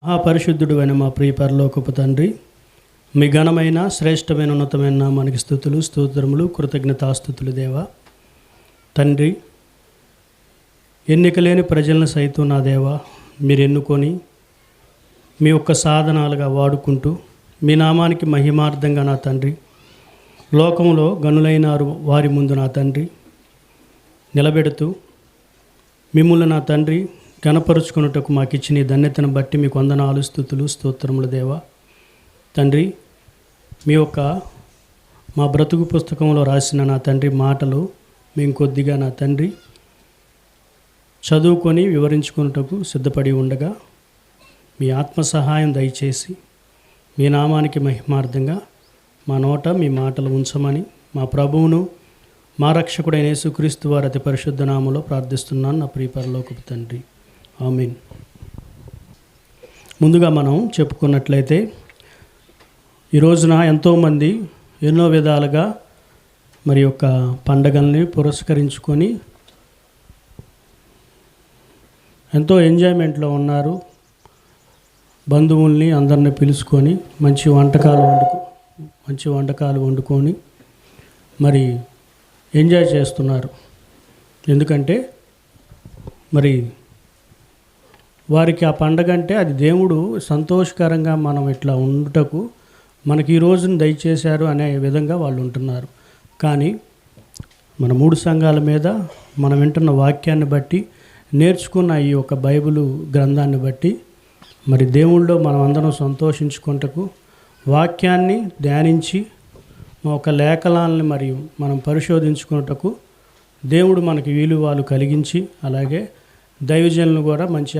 పరిశుద్ధుడు అయిన మా ప్రియ పరలోకపు తండ్రి, మీ ఘనమైన శ్రేష్టమైన ఉన్నతమైన నామానికి స్తుతులు స్తోత్రములు కృతజ్ఞతాస్తుతులు దేవా. తండ్రి, ఎన్నికలేని ప్రజలను సైతం నా దేవా మీరు ఎన్నుకొని మీ యొక్క సాధనాలుగా వాడుకుంటూ మీ నామానికి మహిమార్థంగా నా తండ్రి లోకంలో గనులైన వారి ముందు నా తండ్రి నిలబెడుతూ మిమ్మల్ని నా తండ్రి ఘనపరుచుకున్నటకు మాకు ఇచ్చిన ఈ ధన్యతను బట్టి మీకు వందనాలు స్తుతులు స్తోత్రములు దేవా. తండ్రి, మీ యొక్క మా బ్రతుకు పుస్తకంలో రాసిన నా తండ్రి మాటలు మేము కొద్దిగా నా తండ్రి చదువుకొని వివరించుకున్నటకు సిద్ధపడి ఉండగా మీ ఆత్మ సహాయం దయచేసి మీ నామానికి మహిమార్థంగా మా నోట మీ మాటలు ఉంచమని మా ప్రభువును మా రక్షకుడైన యేసుక్రీస్తు వారి అతి పరిశుద్ధ నామములో ప్రార్థిస్తున్నాను నా ప్రియ పరలోకపు తండ్రి, ఆమేన్. ముందుగా మనం చెప్పుకున్నట్లయితే ఈ రోజున ఎంతోమంది ఎన్నో విధాలుగా మరి యొక్క పండగల్ని పురస్కరించుకొని ఎంతో ఎంజాయ్మెంట్లో ఉన్నారు. బంధువుల్ని అందరిని పిలుచుకొని మంచి వంటకాలు వండుకొని మరి ఎంజాయ్ చేస్తున్నారు. ఎందుకంటే మరి వారికి ఆ పండగ అంటే అది దేవుడు సంతోషకరంగా మనం ఇట్లా ఉండుటకు మనకి ఈ రోజును దయచేశారు అనే విధంగా వాళ్ళు ఉంటున్నారు. కానీ మన 3 సంఘాల మీద మనం వింటున్న వాక్యాన్ని బట్టి నేర్చుకున్న ఈ యొక్క బైబిలు గ్రంథాన్ని బట్టి మరి దేవుళ్ళో మనం అందరం సంతోషించుకుంటకు వాక్యాన్ని ధ్యానించి మా యొక్క లేఖనాలని మరియు మనం పరిశోధించుకున్నటకు దేవుడు మనకి వీలువాలు కలిగించి, అలాగే దైవజనులు కూడా మంచి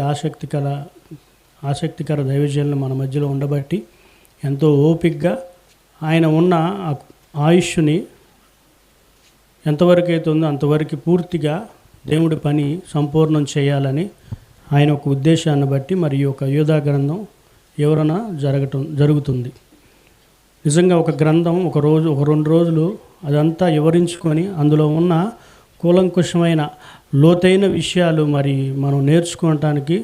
ఆసక్తికర దైవజనులు మన మధ్యలో ఉండబట్టి ఎంతో ఓపికగా ఆయన ఉన్న ఆయుష్ని ఎంతవరకు అయితే ఉందో అంతవరకు పూర్తిగా దేవుడి పని సంపూర్ణం చేయాలని ఆయన ఒక ఉద్దేశాన్ని బట్టి మరి ఒక యోధా గ్రంథం వివరణ జరుగుతుంది. నిజంగా ఒక గ్రంథం ఒక 2 రోజులు అదంతా వివరించుకొని అందులో ఉన్న కూలంకుషమైన లోతైన విషయాలు మరి మనం నేర్చుకోవటానికి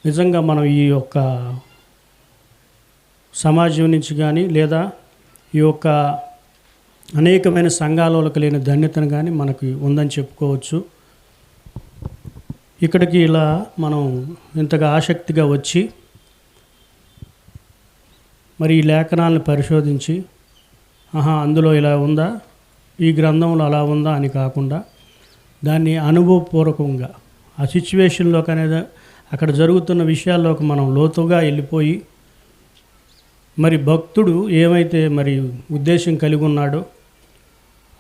నిజంగా మనం ఈ యొక్క సమాజం నుంచి కానీ లేదా ఈ యొక్క అనేకమైన సంఘాలకు లేని ధన్యతను కానీ మనకి ఉందని చెప్పుకోవచ్చు. ఇక్కడికి ఇలా మనం ఇంతగా ఆసక్తిగా వచ్చి మరి ఈ లేఖనాలను పరిశోధించి అందులో ఇలా ఉందా, ఈ గ్రంథంలో అలా ఉందా అని కాకుండా దాన్ని అనుభవపూర్వకంగా ఆ సిచ్యువేషన్లోకి అనేది అక్కడ జరుగుతున్న విషయాల్లోకి మనం లోతుగా వెళ్ళిపోయి మరి భక్తుడు ఏమైతే మరి ఉద్దేశం కలిగి ఉన్నాడో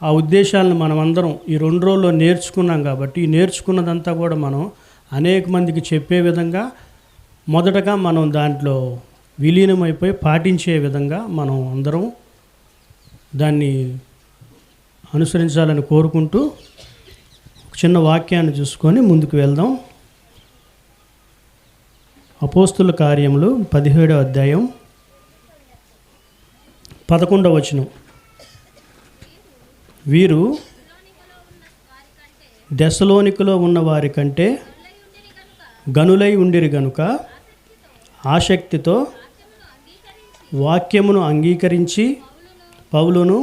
ఆ ఉద్దేశాలను మనం అందరం ఈ 2 రోజుల్లో నేర్చుకున్నాం. కాబట్టి ఈ నేర్చుకున్నదంతా కూడా మనం అనేక మందికి చెప్పే విధంగా మొదటగా మనం దాంట్లో విలీనమైపోయి పాటించే విధంగా మనం అందరం దాన్ని అనుసరించాలని కోరుకుంటూ చిన్న వాక్యాన్ని చూసుకొని ముందుకు వెళ్దాం. అపోస్తుల కార్యములు 17వ అధ్యాయం 11వ వచనం. వీరు దెస్సలోనికలో ఉన్న వారి కంటే గనులై ఉండిరి గనుక ఆసక్తితో వాక్యమును అంగీకరించి పౌలును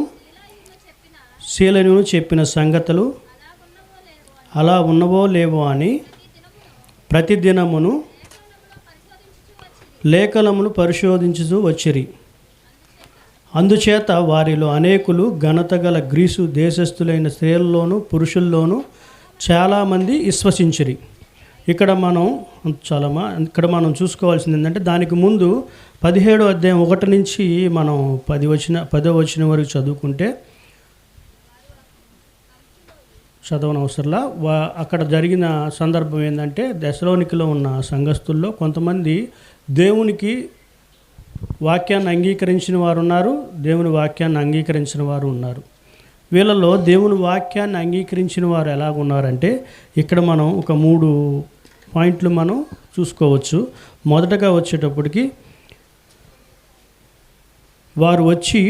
శీలను చెప్పిన సంగతులు అలా ఉన్నవో లేవో అని ప్రతిదినమును లేఖనమును పరిశోధించుతూ వచ్చిరి. అందుచేత వారిలో అనేకులు ఘనత గల గ్రీసు దేశస్థులైన స్త్రీలలోను పురుషుల్లోనూ చాలామంది విశ్వసించిరి. ఇక్కడ మనం చూసుకోవాల్సింది ఏంటంటే దానికి ముందు 17వ అధ్యాయం 1 నుంచి మనం 10వ వచనం వరకు చదువుకుంటే చదవనవసరంలా. అక్కడ జరిగిన సందర్భం ఏంటంటే దెస్సలోనికలో ఉన్న సంఘస్థుల్లో కొంతమంది దేవునికి వాక్యాన్ని అంగీకరించిన వారు ఉన్నారు, దేవుని వాక్యాన్ని అంగీకరించిన వారు ఉన్నారు. వీళ్ళలో దేవుని వాక్యాన్ని అంగీకరించిన వారు ఎలాగున్నారంటే ఇక్కడ మనం ఒక 3 పాయింట్లు మనం చూసుకోవచ్చు. మొదటగా వచ్చేటప్పటికి వారు వచ్చి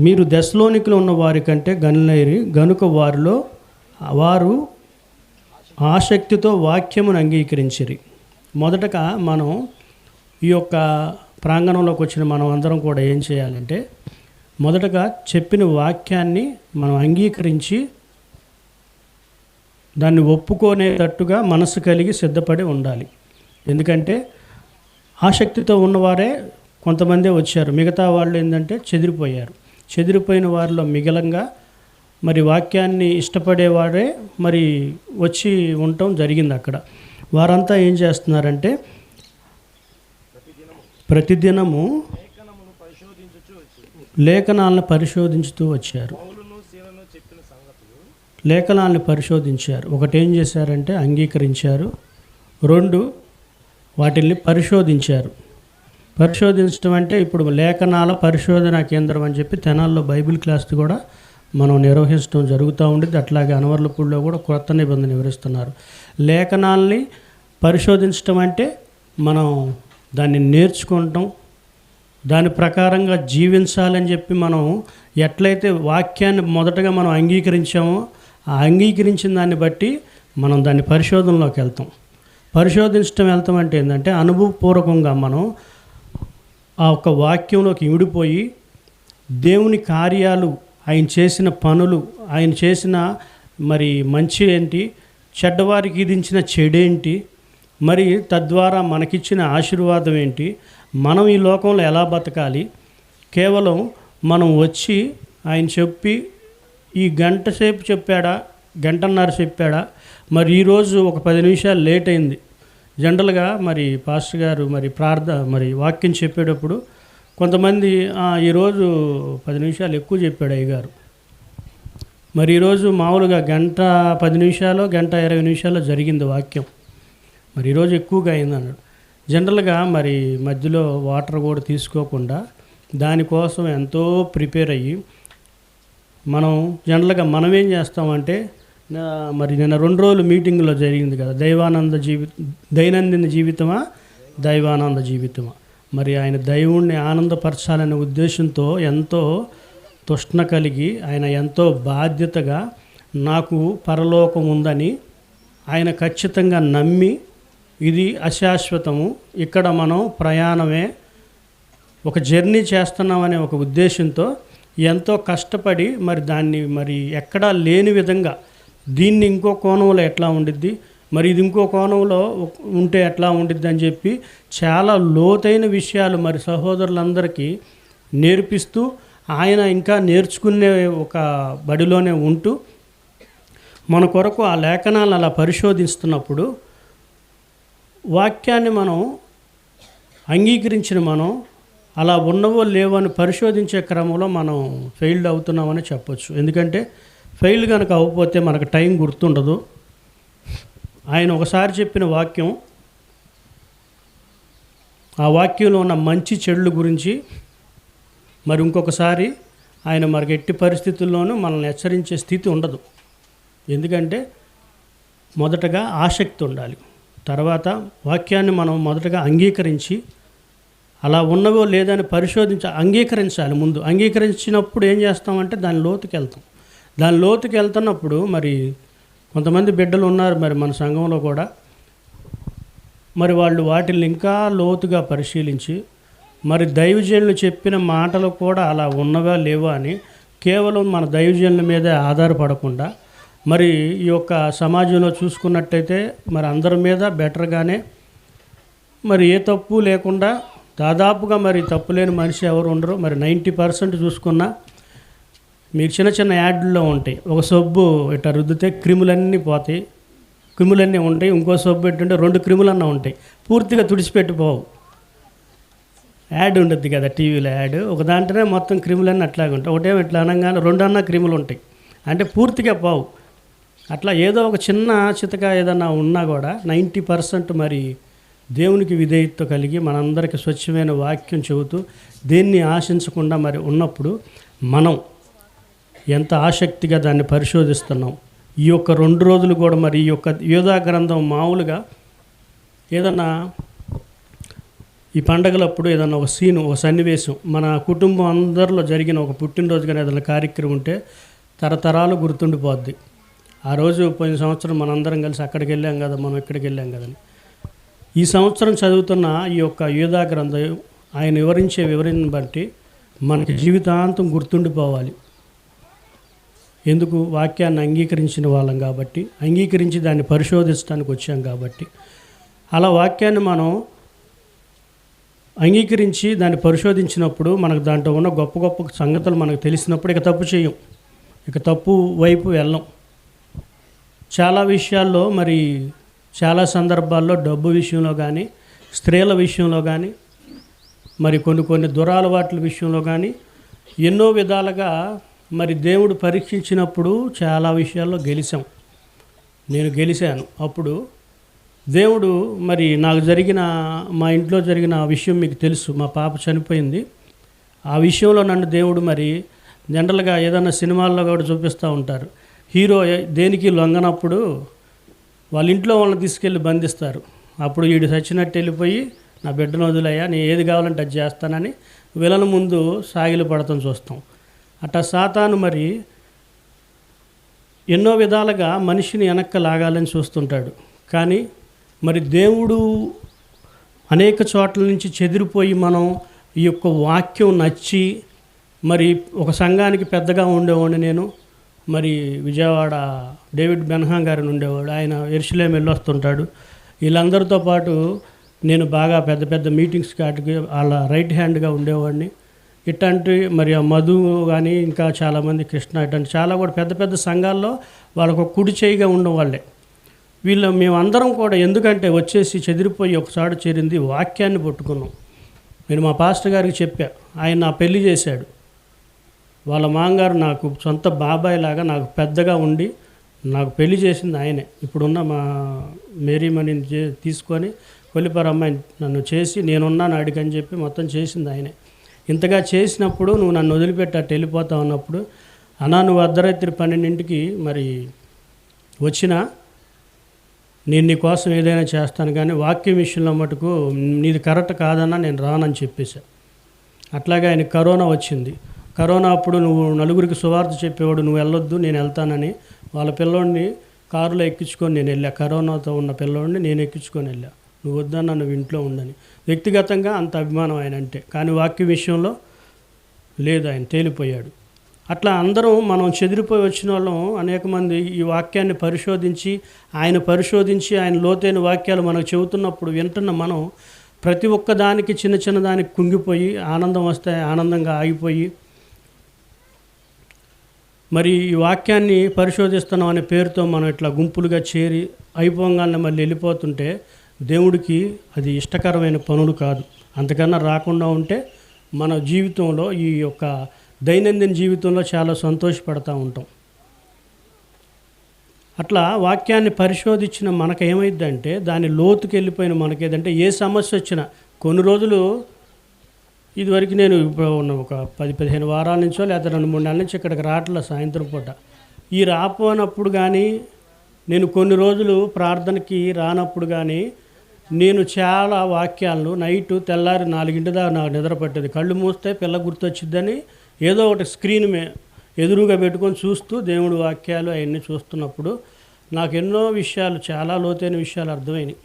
మీరు దెస్సలోనికలో ఉన్న వారి కంటే గనులైరి గనుక వారు ఆసక్తితో వాక్యమును అంగీకరించిరి. మొదటగా మనం ఈ యొక్క ప్రాంగణంలోకి వచ్చిన మనం అందరం కూడా ఏం చేయాలంటే మొదటగా చెప్పిన వాక్యాన్ని మనం అంగీకరించి దాన్ని ఒప్పుకునేటట్టుగా మనసు కలిగి సిద్ధపడి ఉండాలి. ఎందుకంటే ఆసక్తితో ఉన్నవారే కొంతమందే వచ్చారు, మిగతా వాళ్ళు ఏంటంటే చెదిరిపోయారు. చెదిరిపోయిన వారిలో మిగలంగా మరి వాక్యాన్ని ఇష్టపడేవారే మరి వచ్చి ఉండటం జరిగింది. అక్కడ వారంతా ఏం చేస్తున్నారంటే ప్రతిదినము లేఖనాలను పరిశోధించుతూ వచ్చారు. లేఖనాలను పరిశోధించారు. ఒకటేం చేశారంటే అంగీకరించారు, 2 వాటిల్ని పరిశోధించారు. పరిశోధించడం అంటే ఇప్పుడు లేఖనాల పరిశోధన కేంద్రం అని చెప్పి తెనాల్లో బైబిల్ క్లాస్ కూడా మనం నిర్వహించడం జరుగుతూ ఉండేది. అట్లాగే అనవర్లపూడిలో కూడా కొత్త నిబంధన వివరిస్తున్నారు. లేఖనాల్ని పరిశోధించడం అంటే మనం దాన్ని నేర్చుకుంటాం, దాని ప్రకారంగా జీవించాలని చెప్పి మనం ఎట్లయితే వాక్యాన్ని మొదటగా మనం అంగీకరించామో ఆ అంగీకరించిన దాన్ని బట్టి మనం దాన్ని పరిశోధనలోకి వెళ్తాం. వెళ్తాం అంటే ఏంటంటే అనుభవపూర్వకంగా మనం ఆ ఒక్క వాక్యంలోకి ఇమిడిపోయి దేవుని కార్యాలు, ఆయన చేసిన పనులు, ఆయన చేసిన మరి మంచి ఏంటి, చెడ్డవారికి విధించిన చెడేంటి, మరి తద్వారా మనకిచ్చిన ఆశీర్వాదం ఏంటి, మనం ఈ లోకంలో ఎలా బతకాలి, కేవలం మనం వచ్చి ఆయన చెప్పి ఈ గంట సేపు చెప్పాడా, గంటన్నర చెప్పాడా, మరి ఈరోజు ఒక 10 నిమిషాలు లేట్ అయింది. జనరల్గా మరి పాస్టర్ గారు మరి వాక్యం చెప్పేటప్పుడు కొంతమంది ఈరోజు 10 నిమిషాలు ఎక్కువ చెప్పాడు అయ్యగారు, మరి ఈరోజు మామూలుగా గంట 10 నిమిషాలు, గంట 20 నిమిషాల్లో జరిగింది వాక్యం, మరి ఈరోజు ఎక్కువగా అయింది అన్నాడు. జనరల్గా మరి మధ్యలో వాటర్ కూడా తీసుకోకుండా దానికోసం ఎంతో ప్రిపేర్ అయ్యి మనం ఏం చేస్తామంటే మరి నిన్న 2 రోజులు మీటింగ్లో జరిగింది కదా, దైనందిన జీవితమా దైవానంద జీవితమా, మరి ఆయన దైవుణ్ణి ఆనందపరచాలనే ఉద్దేశంతో ఎంతో తృష్ణ కలిగి ఆయన ఎంతో బాధ్యతగా నాకు పరలోకం ఉందని ఆయన ఖచ్చితంగా నమ్మి ఇది అశాశ్వతము, ఇక్కడ మనం ప్రయాణమే ఒక జర్నీ చేస్తున్నామనే ఒక ఉద్దేశంతో ఎంతో కష్టపడి మరి దాన్ని మరి ఎక్కడా లేని విధంగా దీన్ని ఇంకో కోణంలో ఎట్లా ఉండిద్ది, మరి ఇది ఇంకో కోణంలో ఉంటే ఎట్లా ఉండిద్ది అని చెప్పి చాలా లోతైన విషయాలు మరి సహోదరులందరికీ నేర్పిస్తూ ఆయన ఇంకా నేర్చుకునే ఒక బడిలోనే ఉంటూ మన కొరకు ఆ లేఖనాలను అలా పరిశోధిస్తున్నప్పుడు వాక్యాన్ని మనం అంగీకరించిన మనం అలా ఉన్నవో లేవో అని పరిశోధించే క్రమంలో మనం ఫెయిల్డ్ అవుతున్నామని చెప్పొచ్చు. ఎందుకంటే ఫెయిల్ కనుక అవ్వకపోతే మనకు టైం గుర్తుండదు. ఆయన ఒకసారి చెప్పిన వాక్యం, ఆ వాక్యంలో ఉన్న మంచి చెడుల గురించి మరి ఇంకొకసారి ఆయన మనకి ఎట్టి పరిస్థితుల్లోనూ మనల్ని హెచ్చరించే స్థితి ఉండదు. ఎందుకంటే మొదటగా ఆసక్తి ఉండాలి, తర్వాత వాక్యాన్ని మనం మొదటగా అంగీకరించి అలా ఉన్నవో లేదని అంగీకరించాలి. ముందు అంగీకరించినప్పుడు ఏం చేస్తామంటే దాని లోతుకి వెళ్తున్నప్పుడు మరి కొంతమంది బిడ్డలు ఉన్నారు మరి మన సంఘంలో కూడా, మరి వాళ్ళు వాటిని ఇంకా లోతుగా పరిశీలించి మరి దైవజనులు చెప్పిన మాటలు కూడా అలా ఉన్నవా లేవా అని కేవలం మన దైవజనుల మీదే ఆధారపడకుండా మరి ఈ యొక్క సమాజంలో చూసుకున్నట్టయితే మరి అందరి మీద బెటర్గానే మరి ఏ తప్పు లేకుండా దాదాపుగా మరి తప్పు లేని మనిషి ఎవరు ఉండరు. మరి 90% చూసుకున్నా మీకు చిన్న చిన్న యాడ్ల్లో ఉంటాయి, ఒక సబ్బు ఇట్లా రుద్దితే క్రిములన్నీ పోతాయి, క్రిములన్నీ ఉంటాయి, ఇంకో సబ్బు ఎట్టుంటే 2 క్రిములన్నా ఉంటాయి, పూర్తిగా తుడిచిపెట్టిపోవు. యాడ్ ఉండద్ది కదా టీవీలో యాడ్, ఒక దాంట్లోనే మొత్తం క్రిములన్నీ అట్లాగే ఉంటాయి, ఒకటేమో ఇట్లా అనగానే 2 అన్నా క్రిములు ఉంటాయి, అంటే పూర్తిగా పోవు. అట్లా ఏదో ఒక చిన్న చితక ఏదన్నా ఉన్నా కూడా 90% మరి దేవునికి విధేయత కలిగి మనందరికీ స్వచ్ఛమైన వాక్యం చెబుతూ దేన్ని ఆశించకుండా మరి ఉన్నప్పుడు మనం ఎంత ఆసక్తిగా దాన్ని పరిశోధిస్తున్నాం. ఈ యొక్క 2 రోజులు కూడా మరి ఈ యొక్క యోధా గ్రంథం మామూలుగా ఏదన్నా ఈ పండగలప్పుడు ఏదన్నా ఒక సీను, ఒక సన్నివేశం మన కుటుంబం అందరిలో జరిగిన ఒక పుట్టినరోజు కానీ ఏదైనా కార్యక్రమం ఉంటే తరతరాలు గుర్తుండిపోద్ది. ఆ రోజు పోయిన సంవత్సరం మనందరం కలిసి అక్కడికి వెళ్ళాం కదా, మనం ఇక్కడికి వెళ్ళాం కదని. ఈ సంవత్సరం చదువుతున్న ఈ యొక్క యూదా గ్రంథం ఆయన వివరణను బట్టి మనకి జీవితాంతం గుర్తుండిపోవాలి. ఎందుకు? వాక్యాన్ని అంగీకరించిన వాళ్ళం కాబట్టి, అంగీకరించి దాన్ని పరిశోధించడానికి వచ్చాం కాబట్టి. అలా వాక్యాన్ని మనం అంగీకరించి దాన్ని పరిశోధించినప్పుడు మనకు దాంట్లో ఉన్న గొప్ప గొప్ప సంగతులు మనకు తెలిసినప్పుడు ఇక తప్పు చేయం, ఇక తప్పు వైపు వెళ్ళం. చాలా విషయాల్లో మరి చాలా సందర్భాల్లో డబ్బు విషయంలో కానీ, స్త్రీల విషయంలో కానీ, మరి కొన్ని దురలవాట్ల విషయంలో కానీ ఎన్నో విధాలుగా మరి దేవుడు పరీక్షించినప్పుడు చాలా విషయాల్లో గెలిచాం. నేను గెలిచాను. అప్పుడు దేవుడు మరి నాకు మా ఇంట్లో జరిగిన విషయం మీకు తెలుసు. మా పాప చనిపోయింది. ఆ విషయంలో నన్ను దేవుడు మరి జనరల్గా ఏదైనా సినిమాల్లో కూడా చూపిస్తూ ఉంటారు. హీరో దేనికి లొంగనప్పుడు వాళ్ళ ఇంట్లో వాళ్ళని తీసుకెళ్ళి బంధిస్తారు. అప్పుడు వీడు చచ్చినట్టు వెళ్ళిపోయి నా బిడ్డను వదిలేయా, నేను ఏది కావాలంటే అది చేస్తానని విలన్ ముందు సాగిలు పడతాం చూస్తాం. అట్టా సాతాను మరి ఎన్నో విధాలుగా మనిషిని వెనక్కి లాగాలని చూస్తుంటాడు. కానీ మరి దేవుడు అనేక చోట్ల నుంచి చెదిరిపోయి మనం ఈ యొక్క వాక్యం నచ్చి మరి ఒక సంఘానికి పెద్దగా ఉండేవాడిని నేను. మరి విజయవాడ డేవిడ్ బెన్హాం గారిని ఉండేవాడు. ఆయన యెరూషలేము వెళ్ళొస్తుంటాడు. వీళ్ళందరితో పాటు నేను బాగా పెద్ద పెద్ద మీటింగ్స్కి వాటికి వాళ్ళ రైట్ హ్యాండ్గా ఉండేవాడిని. ఇట్లాంటి మరి ఆ మధు కానీ ఇంకా చాలామంది కృష్ణ ఇట్లాంటి చాలా కూడా పెద్ద పెద్ద సంఘాల్లో వాళ్ళకు కుడి చేయిగా ఉండేవాళ్ళే. మేమందరం కూడా ఎందుకంటే వచ్చేసి చెదిరిపోయి ఒకసారి చేరింది వాక్యాన్ని పట్టుకున్నాం. నేను మా పాస్టర్ గారికి చెప్పా, ఆయన నా పెళ్లి చేశాడు. వాళ్ళ మామగారు నాకు సొంత బాబాయ్ లాగా నాకు పెద్దగా ఉండి నాకు పెళ్లి చేసింది ఆయనే. ఇప్పుడున్న మా మేరీమణిని తీసుకొని కొల్లిపార అమ్మాయిని నన్ను చేసి నేనున్నాను అడిగని చెప్పి మొత్తం చేసింది ఆయనే. ఇంతగా చేసినప్పుడు నువ్వు నన్ను వదిలిపెట్టి వెళ్ళిపోతావు అన్నప్పుడు, అన్నా నువ్వు అర్ధరాత్రి 12ంటికి మరి వచ్చినా నేను నీ కోసం ఏదైనా చేస్తాను, కానీ వాక్యం విషయంలో మటుకు నీది కరెక్ట్ కాదన్నా నేను రానని చెప్పేశా. అట్లాగే ఆయన కరోనా వచ్చింది. కరోనా అప్పుడు నువ్వు నలుగురికి సువార్త చెప్పేవాడు, నువ్వు వెళ్ళొద్దు నేను వెళ్తానని వాళ్ళ పిల్లోడిని కారులో ఎక్కించుకొని నేను వెళ్ళా. కరోనాతో ఉన్న పిల్లోడిని నేను ఎక్కించుకొని వెళ్ళా. నువ్వు వద్దన్నా నువ్వు ఇంట్లో ఉండని. వ్యక్తిగతంగా అంత అభిమానం ఆయన అంటే, కానీ వాక్య విషయంలో లేదు, ఆయన తేలిపోయాడు. అట్లా అందరం మనం చెదిరిపోయి వచ్చిన వాళ్ళం అనేక మంది ఈ వాక్యాన్ని పరిశోధించి ఆయన లోతైన వాక్యాలు మనకు చెబుతున్నప్పుడు వింటున్న మనం ప్రతి ఒక్క దానికి చిన్న చిన్న దానికి కుంగిపోయి ఆనందం వస్తే ఆనందంగా ఆగిపోయి మరి ఈ వాక్యాన్ని పరిశోధిస్తున్నాం అనే పేరుతో మనం ఇట్లా గుంపులుగా చేరి అయిపోగానే మళ్ళీ వెళ్ళిపోతుంటే దేవుడికి అది ఇష్టకరమైన పనులు కాదు. అంతకన్నా రాకుండా ఉంటే మన జీవితంలో ఈ యొక్క దైనందిన జీవితంలో చాలా సంతోషపడతా ఉంటాం. అట్లా వాక్యాన్ని పరిశోధించిన మనకు ఏమైందంటే దాని లోతుకి వెళ్ళిపోయిన మనకేదంటే ఏ సమస్య వచ్చినా కొన్ని రోజులు ఇదివరకు నేను ఇప్పుడు ఒక 10-15 వారాల నుంచో లేదా 2-3 నెలల నుంచి ఇక్కడికి రావట్లే సాయంత్రం పూట. ఈ రాపోనప్పుడు కానీ నేను కొన్ని రోజులు ప్రార్థనకి రానప్పుడు కానీ నేను చాలా వాక్యాలను నైటు తెల్లారి 4 దాకా నాకు నిద్ర పట్టేది. కళ్ళు మూస్తే పిల్ల గుర్తొచ్చిద్దని ఏదో ఒకటి స్క్రీన్ ఎదురుగా పెట్టుకొని చూస్తూ దేవుడి వాక్యాలు అవన్నీ చూస్తున్నప్పుడు నాకు ఎన్నో విషయాలు చాలా లోతైన విషయాలు అర్థమైనాయి.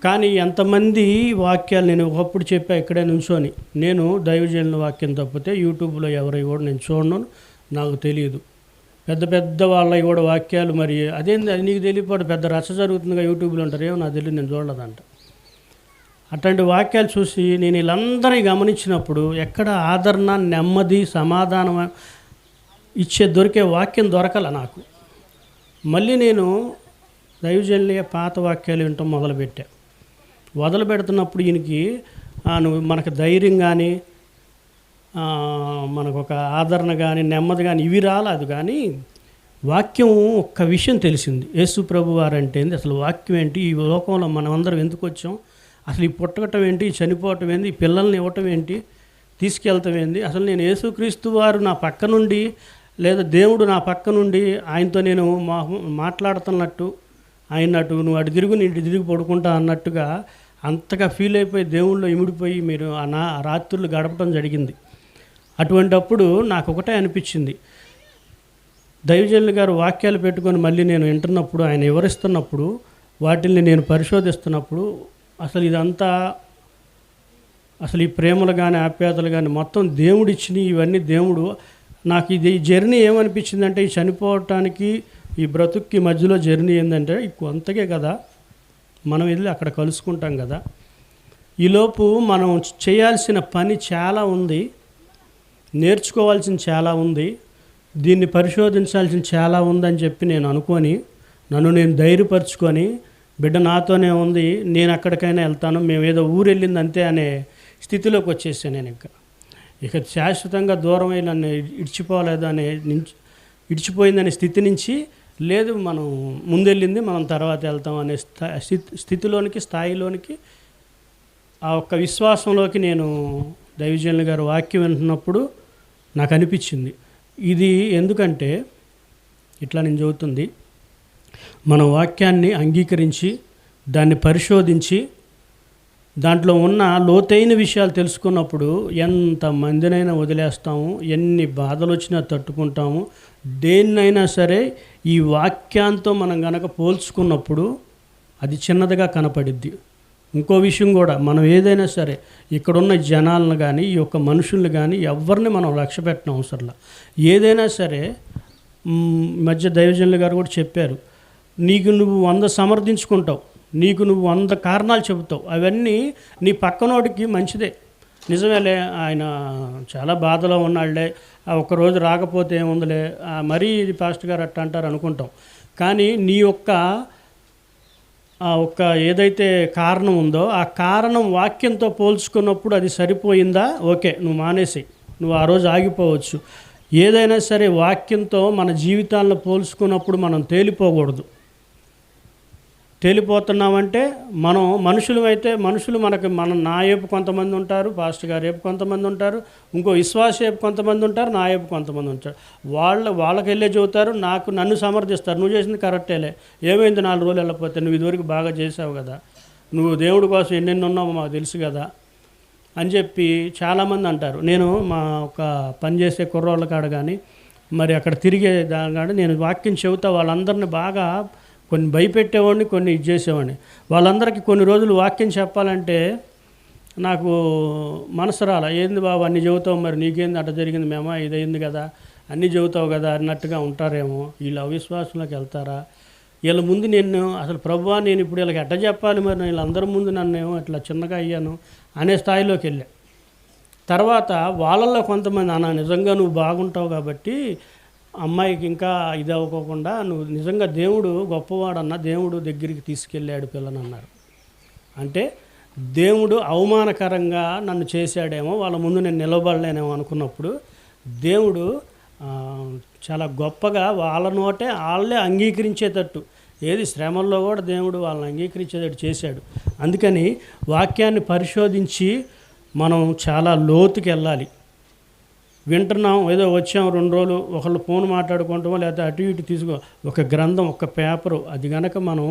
కానీ ఎంతమంది వాక్యాలు నేను ఒకప్పుడు చెప్పా ఇక్కడే నుంచొని, నేను దైవజనుల వాక్యం తప్పితే యూట్యూబ్లో ఎవరై కూడా నేను చూడను, నాకు తెలియదు. పెద్ద పెద్ద వాళ్ళవి కూడా వాక్యాలు మరి అదేంది అది నీకు తెలియపోవడం పెద్ద రచ్చ జరుగుతుందిగా యూట్యూబ్లో ఉంటారు, ఏమో నాకు తెలియదు, నేను చూడలేదంట. అట్లాంటి వాక్యాలు చూసి నేను వీళ్ళందరినీ గమనించినప్పుడు ఎక్కడ ఆదరణ, నెమ్మది, సమాధానం దొరికే వాక్యం దొరకల నాకు. మళ్ళీ నేను దైవజనుల పాత వాక్యాలు వినటం మొదలు పెడుతున్నప్పుడు ఈయనకి నువ్వు మనకు ధైర్యం కానీ మనకు ఒక ఆదరణ కానీ నెమ్మది కానీ ఇవి రాలేదు. కానీ వాక్యం ఒక్క విషయం తెలిసింది, యేసు ప్రభు వారంటే ఏంది, అసలు వాక్యం ఏంటి, ఈ లోకంలో మనం అందరం ఎందుకు వచ్చాం, అసలు ఈ పుట్టకటం ఏంటి, చనిపోవటం ఏంటి, ఈ పిల్లల్ని ఇవ్వటం ఏంటి, తీసుకెళ్తాం ఏంటి, అసలు నేను యేసుక్రీస్తు వారు నా పక్క నుండి లేదా దేవుడు నా పక్క నుండి ఆయనతో నేను మాట్లాడుతున్నట్టు అయినట్టు నువ్వు అటు తిరుగు నేను ఇటు తిరిగి పడుకుంటా అన్నట్టుగా అంతగా ఫీల్ అయిపోయి దేవుళ్ళు ఇమిడిపోయి మీరు నా రాత్రులు గడపడం జరిగింది. అటువంటప్పుడు నాకు ఒకటే అనిపించింది, దైవజనులు గారు వాక్యాలు పెట్టుకొని మళ్ళీ నేను వింటున్నప్పుడు ఆయన వివరిస్తున్నప్పుడు వాటిల్ని నేను పరిశోధిస్తున్నప్పుడు అసలు ఇదంతా అసలు ఈ ప్రేమలు కానీ ఆప్యాయతలు కానీ మొత్తం దేవుడు ఇచ్చినవి, ఇవన్నీ దేవుడు. నాకు ఇది జర్నీ ఏమనిపించిందంటే, ఈ చనిపోవటానికి ఈ బ్రతుక్కి మధ్యలో జర్నీ ఏంటంటే కొంతకే కదా, మనం వెళ్ళి అక్కడ కలుసుకుంటాం కదా. ఈలోపు మనం చేయాల్సిన పని చాలా ఉంది, నేర్చుకోవాల్సిన చాలా ఉంది, దీన్ని పరిశోధించాల్సిన చాలా ఉందని చెప్పి నేను అనుకొని నన్ను నేను ధైర్యపరుచుకొని, బిడ్డ నాతోనే ఉంది, నేను అక్కడికైనా వెళ్తాను, మేము ఏదో ఊరు వెళ్ళింది అంతే అనే స్థితిలోకి వచ్చేసాను. నేను ఇక శాశ్వతంగా దూరమై నన్ను ఇడిచిపోలేదు అనే ఇడిచిపోయిందనే స్థితి నుంచి, లేదు మనం ముందెళ్ళింది మనం తర్వాత వెళ్తాం అనే స్థితిలోనికి, స్థాయిలోనికి, ఆ ఒక్క విశ్వాసంలోకి నేను దైవజనులు గారు వాక్యం వింటున్నప్పుడు నాకు అనిపించింది. ఇది ఎందుకంటే ఇట్లా నేను చెబుతుంది, మన వాక్యాన్ని అంగీకరించి దాన్ని పరిశోధించి దాంట్లో ఉన్న లోతైన విషయాలు తెలుసుకున్నప్పుడు ఎంత మందినైనా వదిలేస్తాము, ఎన్ని బాధలు వచ్చినా తట్టుకుంటాము. దేన్నైనా సరే ఈ వాక్యాంతో మనం గనక పోల్చుకున్నప్పుడు అది చిన్నదిగా కనపడిద్ది. ఇంకో విషయం కూడా, మనం ఏదైనా సరే ఇక్కడున్న జనాలను కానీ, ఈ యొక్క మనుషుల్ని కానీ ఎవరిని మనం లక్ష్య పెట్టడం అవసరంలా. ఏదైనా సరే మధ్య దైవజనులు గారు కూడా చెప్పారు, నీకు నువ్వు 100 సమర్థించుకుంటావు, నీకు నువ్వు 100 కారణాలు చెబుతావు, అవన్నీ నీ పక్కనోడికి మంచిదే. నిజమేలే, ఆయన చాలా బాధలో ఉన్నాళ్లే, ఒక్కరోజు రాకపోతే ఏముందిలే, మరీ పాస్టర్ గారు అట్ట అంటారు అనుకుంటాం. కానీ నీ యొక్క ఒక్క ఏదైతే కారణం ఉందో ఆ కారణం వాక్యంతో పోల్చుకున్నప్పుడు అది సరిపోయిందా, ఓకే, నువ్వు మానేసి నువ్వు ఆ రోజు ఆగిపోవచ్చు. ఏదైనా సరే వాక్యంతో మన జీవితాలను పోల్చుకున్నప్పుడు మనం తేలిపోకూడదు. తేలిపోతున్నామంటే మనం మనుషులు అయితే మనుషులు నా వైపు కొంతమంది ఉంటారు, పాస్టర్ గారు వైపు కొంతమంది ఉంటారు, ఇంకో విశ్వాస వైపు కొంతమంది ఉంటారు, నా వైపు కొంతమంది ఉంటారు. వాళ్ళకి వెళ్ళే చెబుతారు, నన్ను సమర్థిస్తారు, నువ్వు చేసింది కరెక్టేలే, ఏమైంది 4 రోజులు వెళ్ళకపోతే, నువ్వు ఇదివరకు బాగా చేసావు కదా, నువ్వు దేవుడి కోసం ఎన్నెన్ని ఉన్నావో మాకు తెలుసు కదా అని చెప్పి చాలామంది అంటారు. నేను మా ఒక పనిచేసే కుర్రోళ్ళ కాడ కానీ మరి అక్కడ తిరిగే దాని కాడ నేను వాక్యం చెబుతా వాళ్ళందరినీ బాగా కొన్ని భయపెట్టేవాడిని, కొన్ని ఇది చేసేవాడిని. వాళ్ళందరికీ కొన్ని రోజులు వాక్యం చెప్పాలంటే నాకు మనసు రాల. ఏంది బాబు అన్నీ చెబుతావు, మరి నీకేంది అట్ట జరిగింది, మేమా ఇదైంది కదా, అన్నీ చెబుతావు కదా అన్నట్టుగా ఉంటారేమో. వీళ్ళు అవిశ్వాసంలోకి వెళ్తారా, వీళ్ళ ముందు నేను అసలు ప్రభువా నేను ఇప్పుడు వీళ్ళకి ఎట్ట చెప్పాలి, మరి వీళ్ళందరి ముందు నన్ను ఏమో ఇట్లా చిన్నగా అయ్యాను అనే స్థాయిలోకి వెళ్ళా. తర్వాత వాళ్ళల్లో కొంతమంది అన్న నిజంగా నువ్వు బాగుంటావు కాబట్టి అమ్మాయికి ఇంకా ఇది అవ్వకోకుండా నువ్వు నిజంగా దేవుడు గొప్పవాడన్నా, దేవుడు దగ్గరికి తీసుకెళ్ళాడు పిల్లనన్నారు. అంటే దేవుడు అవమానకరంగా నన్ను చేశాడేమో, వాళ్ళ ముందు నేను నిలబడలేనేమో అనుకున్నప్పుడు దేవుడు చాలా గొప్పగా వాళ్ళ నోటే వాళ్ళే అంగీకరించేటట్టు, ఏది శ్రమల్లో కూడా దేవుడు వాళ్ళని అంగీకరించేటట్టు చేశాడు. అందుకని వాక్యాన్ని పరిశోధించి మనం చాలా లోతుకి వెళ్ళాలి. వింటున్నాం, ఏదో వచ్చాం 2 రోజులు ఒకళ్ళు ఫోన్ మాట్లాడుకుంటామో లేకపోతే అటు ఇటు తీసుకో, ఒక గ్రంథం, ఒక పేపరు, అది కనుక మనం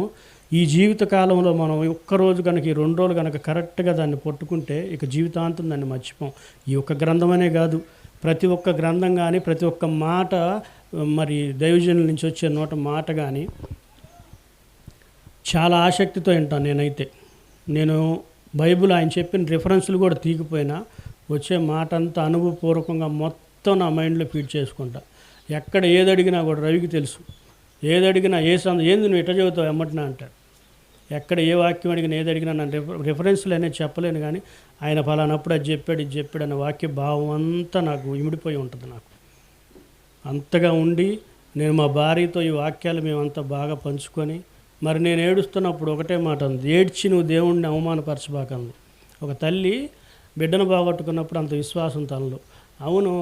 ఈ జీవిత కాలంలో మనం ఒక్కరోజు కనుక ఈ 2 రోజులు కనుక కరెక్ట్గా దాన్ని పట్టుకుంటే ఇక జీవితాంతం దాన్ని మర్చిపోం. ఈ ఒక్క గ్రంథమనే కాదు, ప్రతి ఒక్క గ్రంథం కానీ, ప్రతి ఒక్క మాట, మరి దైవజనుల నుంచి వచ్చే మాట కానీ చాలా ఆసక్తితో వింటాను. నేను బైబిల్ ఆయన చెప్పిన రిఫరెన్స్లు కూడా తీగిపోయినా వచ్చే మాట అంతా అనుభవపూర్వకంగా మొత్తం నా మైండ్లో ఫీడ్ చేసుకుంటా. ఎక్కడ ఏది అడిగినా కూడా రవికి తెలుసు, ఏది అడిగినా ఏంది నువ్వు ఎట్ట చదువుతావు ఎమ్మటినా అంటాడు. ఎక్కడ ఏ వాక్యం అడిగినా ఏది అడిగినా నన్ను రిఫరెన్స్లు అనేది చెప్పలేను, కానీ ఆయన ఫలానప్పుడు అది చెప్పాడు ఇది చెప్పాడు అనే వాక్య భావం అంతా నాకు ఇమిడిపోయి ఉంటుంది. నాకు అంతగా ఉండి నేను మా భార్యతో ఈ వాక్యాలు మేమంతా బాగా పంచుకొని, మరి నేను ఏడుస్తున్నప్పుడు ఒకటే మాట ఉంది, ఏడ్చి నువ్వు దేవుణ్ణి అవమానపరచబాకంది. ఒక తల్లి బిడ్డను బాగొట్టుకున్నప్పుడు అంత విశ్వాసం తనలో. అవును,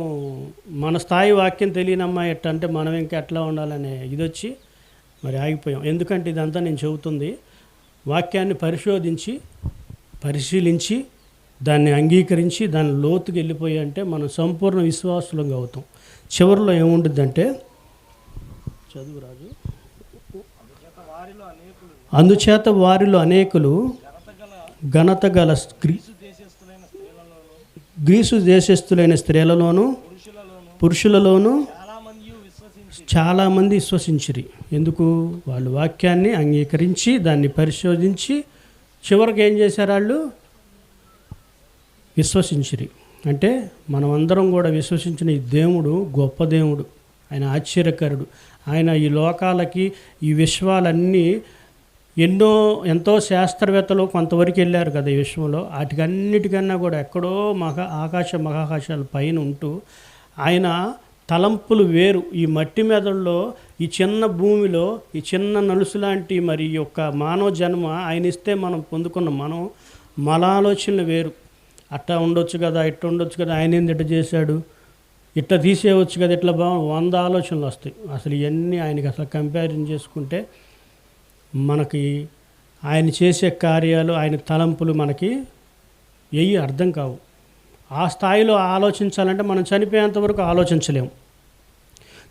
మన స్థాయి వాక్యం తెలియనమ్మా ఎట్టంటే మనం ఇంకా ఎట్లా ఉండాలనే ఇది వచ్చి మరి ఆగిపోయాం. ఎందుకంటే ఇదంతా నేను చెబుతుంది వాక్యాన్ని పరిశీలించి దాన్ని అంగీకరించి దాని లోతుకి వెళ్ళిపోయి అంటే మనం సంపూర్ణ విశ్వాసులంగా అవుతాం. చివరిలో ఏముంటుందంటే చదువు రాజు, అందుచేత వారిలో అనేకులు ఘనత గల గ్రీసు దేశస్థులైన స్త్రీలలోను పురుషులలోను చాలామంది విశ్వసించిరి. ఎందుకు? వాళ్ళు వాక్యాన్ని అంగీకరించి దాన్ని పరిశోధించి చివరికి ఏం చేశారు? వాళ్ళు విశ్వసించిరి. అంటే మనమందరం కూడా విశ్వసించిన ఈ దేవుడు గొప్ప దేవుడు, ఆయన ఆశ్చర్యకరుడు. ఆయన ఈ లోకాలకి ఈ విశ్వాలన్నీ ఎంతో శాస్త్రవేత్తలు కొంతవరకు వెళ్ళారు కదా ఈ విశ్వంలో. వాటికన్నిటికన్నా కూడా ఎక్కడో మహాకాశాల పైన ఉంటూ ఆయన తలంపులు వేరు. ఈ మట్టి మెదడులో, ఈ చిన్న భూమిలో, ఈ చిన్న నలుసు లాంటి మరి యొక్క మానవ జన్మ ఆయన ఇస్తే మనం పొందుకున్న మన ఆలోచనలు వేరు. అట్టా ఉండొచ్చు కదా, ఇట్లా ఉండొచ్చు కదా, ఆయన ఏంది ఇట్లా చేశాడు, ఇట్లా తీసేయవచ్చు కదా, ఇట్లా 100 ఆలోచనలు వస్తాయి. అసలు ఇవన్నీ ఆయనకి అసలు కంపారిజన్ చేసుకుంటే మనకి ఆయన చేసే కార్యాలు, ఆయన తలంపులు మనకి అర్థం కావు. ఆ స్థాయిలో ఆలోచించాలంటే మనం చనిపోయేంత వరకు ఆలోచించలేము.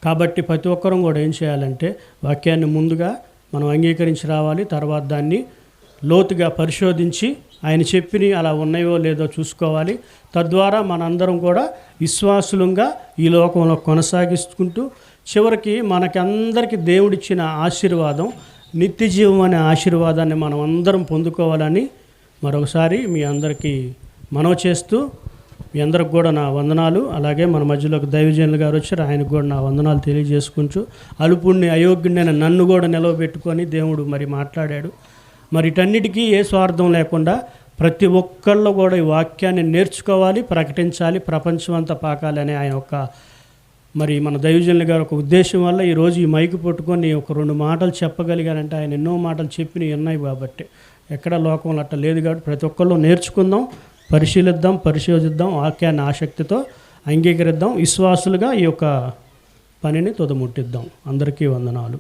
కాబట్టి ప్రతి ఒక్కరం కూడా ఏం చేయాలంటే వాక్యాన్ని ముందుగా మనం అంగీకరించి రావాలి. తర్వాత దాన్ని లోతుగా పరిశోధించి ఆయన చెప్పినవి అలా ఉన్నాయో లేదో చూసుకోవాలి. తద్వారా మనందరం కూడా విశ్వాసులంగా ఈ లోకంలో కొనసాగిస్తుంటూ చివరికి మనకందరికీ దేవుడిచ్చిన ఆశీర్వాదం, నిత్య జీవం అనే ఆశీర్వాదాన్ని మనం అందరం పొందుకోవాలని మరొకసారి మీ అందరికీ మనవి చేస్తూ, మీ అందరికి కూడా నా వందనాలు. అలాగే మన మధ్యలోకి దైవజనులు గారు వచ్చారు, ఆయనకు కూడా నా వందనాలు తెలియజేసుకుంటూ, అల్పుణ్ణి అయోగ్యుడైన నన్ను కూడా నిలవబెట్టుకొని దేవుడు మరి మాట్లాడాడు. మరి వీటన్నిటికీ ఏ స్వార్థం లేకుండా ప్రతి ఒక్కళ్ళు కూడా ఈ వాక్యాన్ని నేర్చుకోవాలి, ప్రకటించాలి, ప్రపంచం అంతా పాకాలని ఆయన మరి మన దైవజనులు గారు ఒక ఉద్దేశం వల్ల ఈరోజు ఈ మైకు పట్టుకొని ఒక 2 మాటలు చెప్పగలిగారంటే ఆయన ఎన్నో మాటలు చెప్పినవి ఉన్నాయి కాబట్టి. ఎక్కడ లోకంలో అట్లా లేదు కాబట్టి ప్రతి ఒక్కళ్ళు నేర్చుకుందాం, పరిశీలిద్దాం, పరిశోధిద్దాం, వాక్యాన్ని ఆసక్తితో అంగీకరిద్దాం, విశ్వాసులుగా ఈ యొక్క పనిని తుదముట్టిద్దాం. అందరికీ వందనాలు.